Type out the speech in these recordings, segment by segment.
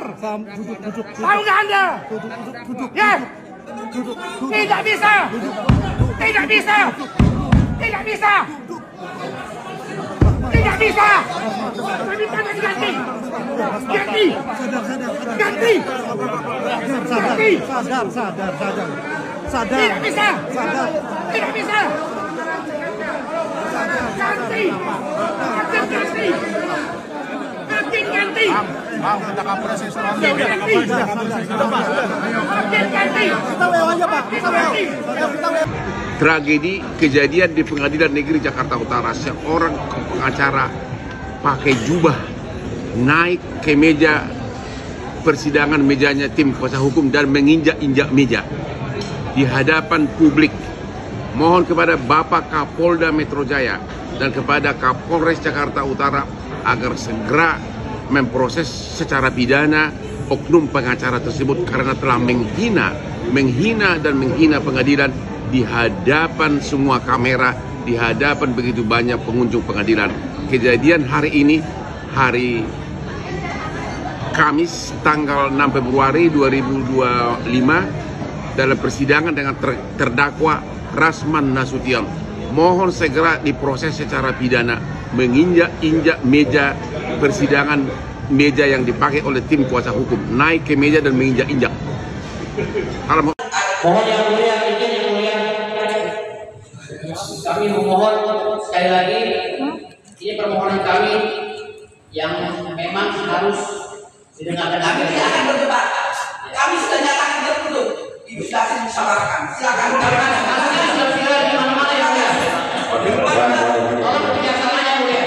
Tahu nggak Anda? Ya, tidak bisa, tidak bisa, tidak bisa, tidak bisa. Kami minta ganti, ganti, ganti, ganti. Sadar. Tidak bisa, tidak bisa. Ganti, ganti. Ganti. Kita kapolres Tragedi kejadian di Pengadilan Negeri Jakarta Utara, seorang pengacara pakai jubah naik ke meja persidangan, mejanya tim kuasa hukum, dan menginjak-injak meja di hadapan publik. Mohon kepada Bapak Kapolda Metro Jaya dan kepada Kapolres Jakarta Utara agar segera memproses secara pidana oknum pengacara tersebut karena telah menghina pengadilan di hadapan semua kamera, di hadapan begitu banyak pengunjung pengadilan. Kejadian hari ini, hari Kamis tanggal 6 Februari 2025 dalam persidangan dengan terdakwa Rasman Nasution. Mohon segera diproses secara pidana, menginjak-injak meja persidangan, meja yang dipakai oleh tim kuasa hukum, naik ke meja dan menginjak-injak. Mohon yang mulia, izin yang mulia, kami memohon sekali lagi, ini permohonan kami yang memang harus didengarkan. Kami tidak akan berdebat, kami sudah nyatakan tertutup, ibu sudah disamarkan. Silakan. Sudah viral di mana-mana ya mulia. Tolong kerjasama yang mulia.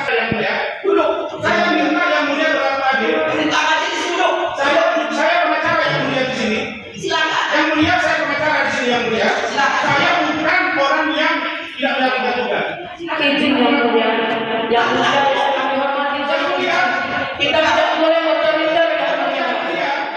Yang mulia, duduk. Saya minta yang mulia berapa hadir. Minta majelis duduk. Saya pengacara yang mulia di sini. Silakan. Yang mulia, saya pengacara di sini yang mulia. Silakan. Saya bukan orang yang tidak melakukan tugas. Izin yang mulia. Yang mulia kami hormati. Yang mulia. Kita tidak boleh otoriter yang mulia.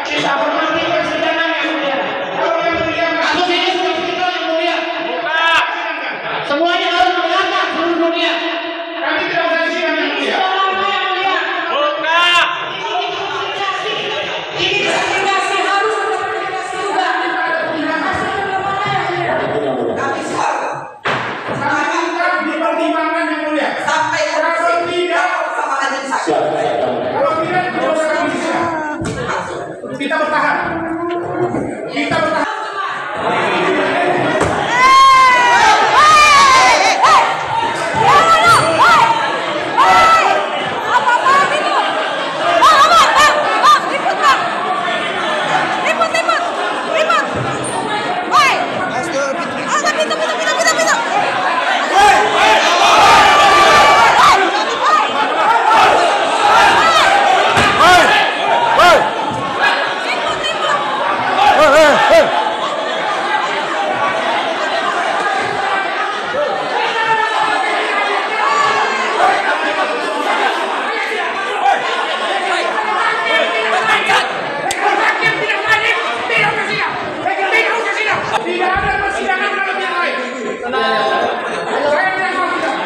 Kita hormati persidangan yang mulia. Yang mulia, Kasus ini sudah viral yang mulia. Semuanya harus mendengarkan seluruh dunia. kami tidak usah sidang yang mulia. Investigasi harus investigasi juga. Kami minta dipertimbangkan yang mulia. Sampai Kalau tidak, sama majelis hakim. kalau tidak, tidak usah kami sidang. Kita bertahan. Kita bertahan. Tidak ada persidangan dalam yang lain. Saya tidak mau sidang.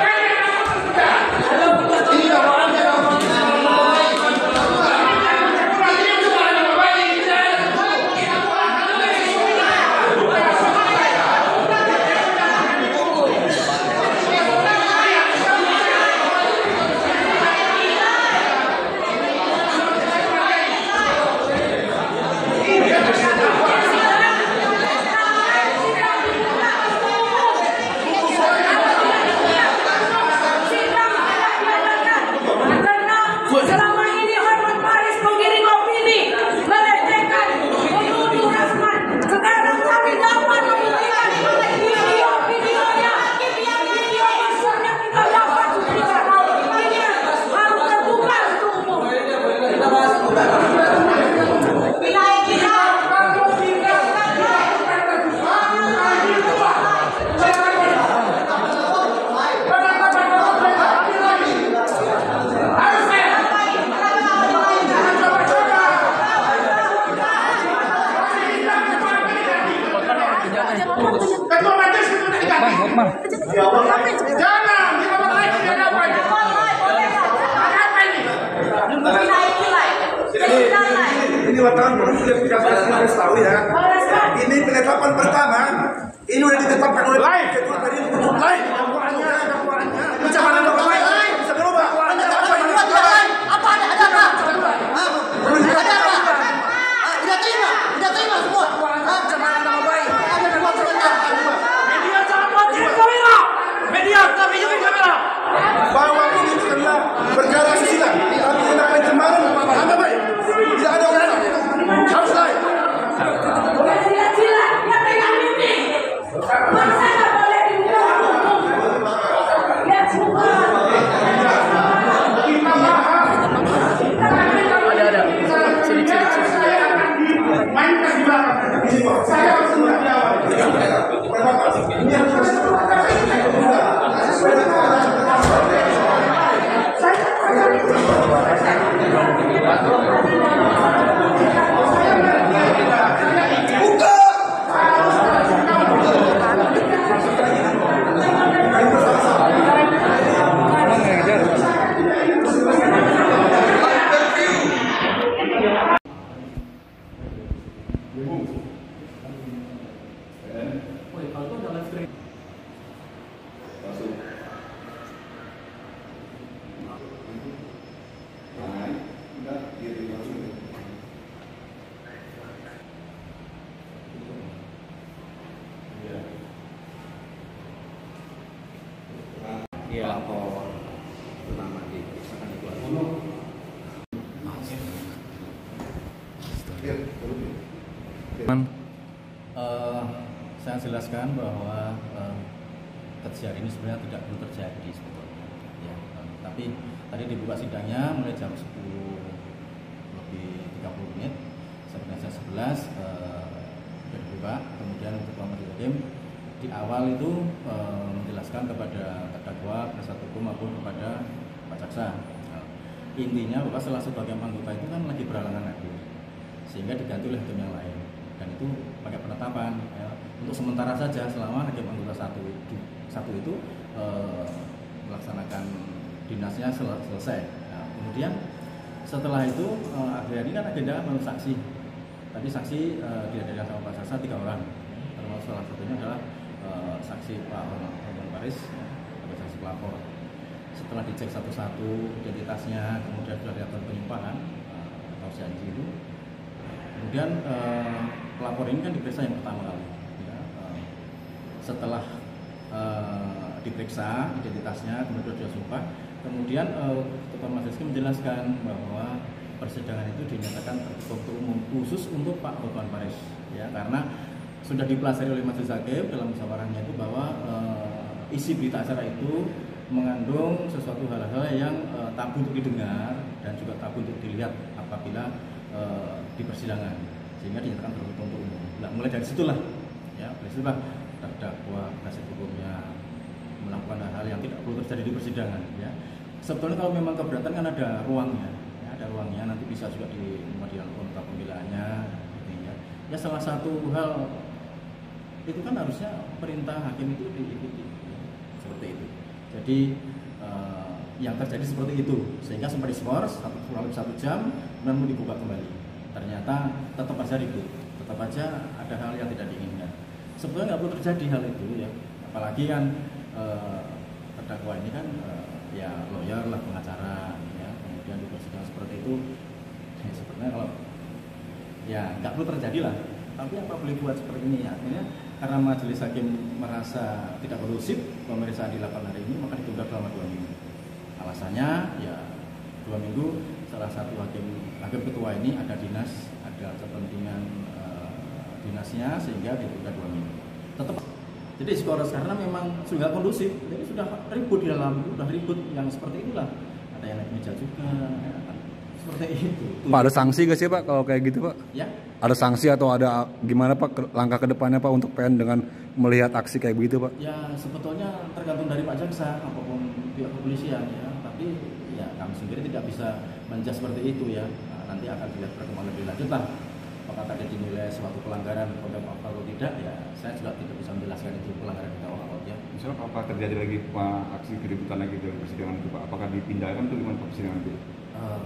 Selama ini Hotman Paris penggiring opini melecehkan, menuduh Rasman. Sekarang kami dapat membuktikan video-videonya, video mesum yang kita dapat buktikan. Ini harus terbuka untuk umum. Bila kita Ketua majelis minta diganti. Jangan, kita lagi ada apa ini? Ada apa ini? Ini wartawan perlu sudah tidak harus tahu ya. Ini penetapan pertama. Ini udah ditetapkan oleh ketua tadi untuk lain. Macam mana dong lain? Bisa berubah. Apa ada apa? Ada apa? Tidak terima semua. Macam mana nama baik? Media jangan matikan kamera. Media kami juga kamera. Bahwa ini adalah perkara asusila. Tapi kenapa kemarin nama baik? Tidak ada orang harus lain. Sila-sila, ya pegang ini. Masa nggak boleh dihukum? Lihat semua. Ada. Sini. Main ke belakang. Saya harus menjawab. Ini harus pelapor pertama diperiksakan itu saya jelaskan bahwa kejadian ini sebenarnya tidak perlu terjadi sebetulnya ya, tapi tadi dibuka sidangnya mulai jam 10 lebih 30 menit sampai jam 11 dibuka. Kemudian Ketua Majelis Hakim di awal itu menjelaskan kepada terdakwa, penasihat hukum maupun kepada Pak Jaksa. Intinya bahwa salah satu hakim anggota itu kan lagi berhalangan hadir, sehingga diganti oleh hakim yang lain, dan itu pakai penetapan ya, untuk sementara saja selama hakim anggota satu itu melaksanakan dinasnya selesai. Nah, kemudian setelah itu akhirnya ini kan agenda menurut saksi. Tadi saksi dihadirkan sama Pak Jaksa 3 orang, termasuk salah satunya adalah saksi Pak Hotman Paris atau saksi pelapor. Setelah dicek satu-satu identitasnya, kemudian sudah dilakukan penyimpanan atau janji itu, kemudian pelapor ini kan diperiksa yang pertama kali ya, setelah diperiksa identitasnya, kemudian sudah sumpah, kemudian Ketua Majelis Hakim menjelaskan bahwa persidangan itu dinyatakan tertutup umum khusus untuk Pak Hotman Paris ya, karena sudah dipelajari oleh Majelis Hakim dalam musyawarahnya itu bahwa isi berita acara itu mengandung sesuatu hal-hal yang tabu untuk didengar dan juga tabu untuk dilihat apabila di persidangan, sehingga dinyatakan tertutup untuk umum. Nah, mulai dari situlah ya, terdakwa penasihat hukumnya melakukan hal-hal yang tidak perlu terjadi di persidangan ya. Sebetulnya kalau memang keberatan kan ada ruangnya ya, ada ruangnya, nanti bisa juga di pengadilan kontra pembelaannya gitu ya. Ya salah satu hal itu kan harusnya perintah hakim itu diikuti ya, seperti itu. Jadi yang terjadi seperti itu, sehingga sempat diskors kurang lebih 1 jam, kemudian mau dibuka kembali. Ternyata tetap aja ribut, tetap aja ada hal yang tidak diinginkan. Sebetulnya nggak perlu terjadi hal itu ya, apalagi kan terdakwa ini kan ya lawyer lah, pengacara ya, kemudian di persidangan seperti itu ya, sebenarnya kalau ya nggak perlu terjadi lah. Tapi apa boleh buat seperti ini ya, akhirnya karena Majelis Hakim merasa tidak kondusif pemeriksaan dilakukan hari ini, maka ditunda selama 2 minggu. Alasannya ya 2 minggu salah satu hakim ketua ini ada dinas, ada kepentingan dinasnya, sehingga ditunda 2 minggu. Tetap jadi skors karena memang sudah kondusif, jadi sudah ribut di dalam, sudah ribut yang seperti itulah. Ada yang naik meja juga, ya, seperti itu. Pak, ada sanksi nggak sih Pak kalau kayak gitu Pak? Ya. Ada sanksi atau ada gimana Pak langkah kedepannya Pak untuk PN dengan melihat aksi kayak begitu Pak? Ya sebetulnya tergantung dari Pak Jaksa apapun pihak kepolisian ya, tapi ya kami sendiri tidak bisa menjudge seperti itu ya. Nah, nanti akan dilihat perkembangan lebih lanjut lah. Apakah tadi dinilai suatu pelanggaran kode atau tidak ya, saya juga tidak bisa menjelaskan itu pelanggaran di awal ya. Misalnya apa terjadi lagi Pak aksi keributan lagi dalam persidangan itu Pak? Apakah dipindahkan tuh gimana persidangan itu?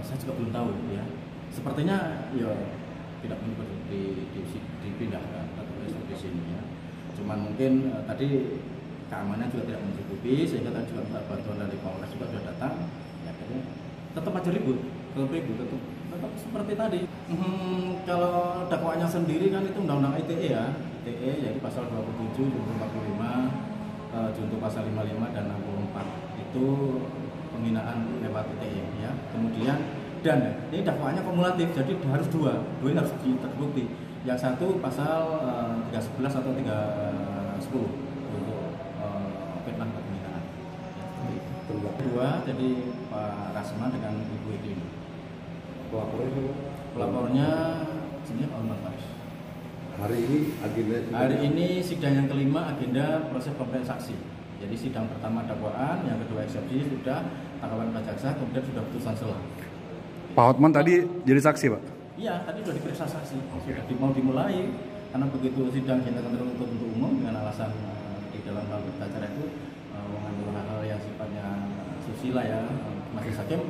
Saya juga belum tahu ya. Sepertinya ya tidak perlu dipindahkan atau di sini ya. Cuman mungkin tadi keamanan juga tidak mencukupi sehingga tadi juga bantuan dari Polres juga sudah datang. Ya, akhirnya tetap aja ribut tetap seperti tadi. Kalau dakwaannya sendiri kan itu undang-undang ITE ya, ITE yaitu pasal 27, junto 45, junto pasal 55 dan 64 itu penghinaan lewat ITE ya. Kemudian dan ini dakwaannya kumulatif, jadi harus dua ini harus terbukti. Yang satu pasal 311 atau 310 untuk fitnah dan penghinaan. Kedua jadi Pak Rasman dengan Ibu Edi. Pelapornya sini Pak Hotman Paris. Hari ini sidang yang kelima, agenda proses pemberian saksi. Jadi sidang pertama dakwaan, yang kedua eksepsi sudah, tanggapan Pak Jaksa, kemudian sudah putusan selah. Pak Hotman tadi jadi saksi, Pak? Iya, tadi sudah diperiksa saksi, sudah mau dimulai karena begitu sidang dinyatakan tertutup untuk umum dengan alasan di dalam hal berita itu mengandung hal-hal yang sifatnya susila ya. Majelis Hakim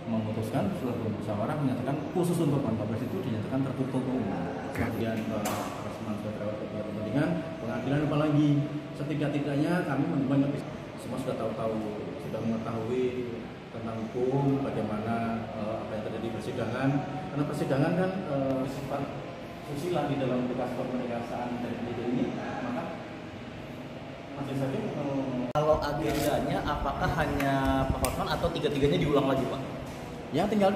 memutuskan setelah bermusyawarah menyatakan khusus untuk Polres itu dinyatakan tertutup umum. Kemudian Rasman terhadap kepentingan pengadilan apalagi setidak-tidaknya kami banyak semua sudah tahu sudah mengetahui tentang hukum, bagaimana apa yang terjadi di persidangan. Karena persidangan kan sifat susila di dalam bekas komunikasi dari penyidik ini, maka Majelis Hakim kalau agendanya apakah hanya Pak Hotman atau tiga-tiganya diulang lagi, Pak? Ya tinggal